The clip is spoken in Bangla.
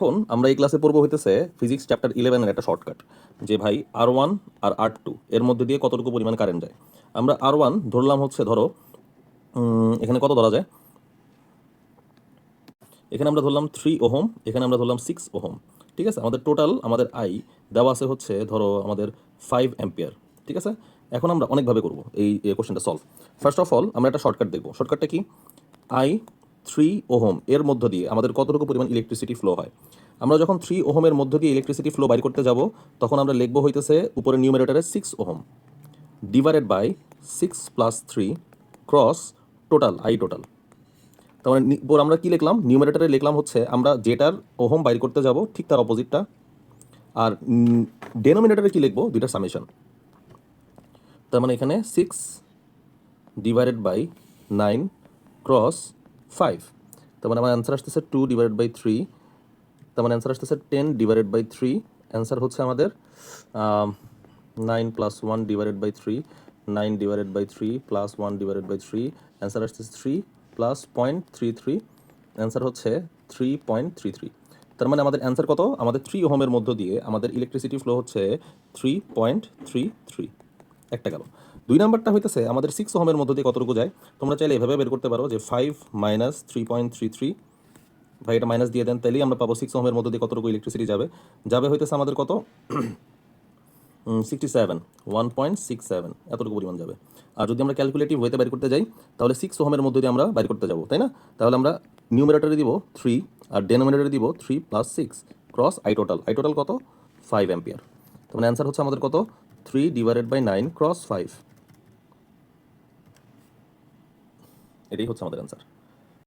এখন আমরা এই ক্লাসে পড়বো হইতেছে ফিজিক্স চ্যাপ্টার 11 একটা শর্টকাট, যে ভাই R1 আর R2 এর মধ্যে দিয়ে কতটুকু পরিমাণ কারেন্ট যায়। আমরা R1 ধরলাম হচ্ছে, ধরো এখানে কত ধরা যায়, এখানে আমরা ধরলাম 3 ওহম, এখানে আমরা ধরলাম 6 ওহম। ঠিক আছে, আমাদের টোটাল আমাদের আই দেওয়া আছে হচ্ছে ধরো আমাদের 5 অ্যাম্পিয়ার। ঠিক আছে, এখন আমরা অনেকভাবে করবো এই কোশ্চেনটা সলভ। ফার্স্ট অফ অল আমরা একটা শর্টকাট দেখবো। শর্টকাটটা কি, আই 3 ওহম এর মধ্য দিয়ে আমাদের কতটুকু পরিমাণ ইলেকট্রিসিটি ফ্লো হয়। আমরা যখন 3 ওহমের মধ্য দিয়ে ইলেকট্রিসিটি ফ্লো বাইর করতে যাব, তখন আমরা লিখবো হইতেছে উপরে নিউমারেটরে 6 ohm divided by 6 plus 3 cross total I total. তার মানে আমরা কি লিখলাম, নিউমারেটরে লিখলাম হচ্ছে আমরা যেটার ওহম বাইর করতে যাব ঠিক তার অপোজিটটা, আর ডেনোমিনেটরে কি লিখবো, দুইটার সামেশন। তার মানে এখানে 6 ডিভাইডেড বাই 9 ক্রস 5, তার মানে আমার অ্যান্সার আসতেছে 2 ডিভাইডেড বাই 3, তার মানে অ্যান্সার আসতেছে 10 ডিভাইডেড বাই 3। অ্যান্সার হচ্ছে আমাদের 9 plus 1 divided by 3, 9 divided by 3 plus 1 divided by 3, answer আসতেছে 3 প্লাস 0.33, অ্যান্সার হচ্ছে 3.33। তার মানে আমাদের অ্যান্সার কত, আমাদের 3 ওহমের মধ্য দিয়ে আমাদের ইলেকট্রিসিটি ফ্লো হচ্ছে 3.33। একটা গেল। দুই নাম্বারটা হইতেছে আমাদের 6 ওহমের মধ্য দিয়ে কতটুকু যায়। তোমরা চাইলে এভাবে বের করতে পারো যে 5 মাইনাস 3.33, ভাই এটা মাইনাস দিয়ে দেন, তাইলেই আমরা পাবো 6 ওহমের মধ্যে দিয়ে কতটুকু ইলেকট্রিসিটি যাবে। যাবে হইতেছে আমাদের কত, 67, 1.67 এতটুকু পরিমাণ যাবে। আর যদি আমরা ক্যালকুলেটিভ ওয়েতে বাইর করতে যাই, তাহলে 6 ওহমের মধ্যে দিয়ে আমরা বাইর করতে যাবো, তাই না? তাহলে আমরা নিউমারেটরে দিব 3 আর ডেনোমিনেটরে দিব 3 plus 6 cross I total. I total কত, 5 অ্যাম্পিয়ার। তার মানে অ্যান্সার হচ্ছে আমাদের কত, 3 ডিভাইডেড বাই 9 ক্রস 5। এটাই হচ্ছে আমাদের অ্যান্সার।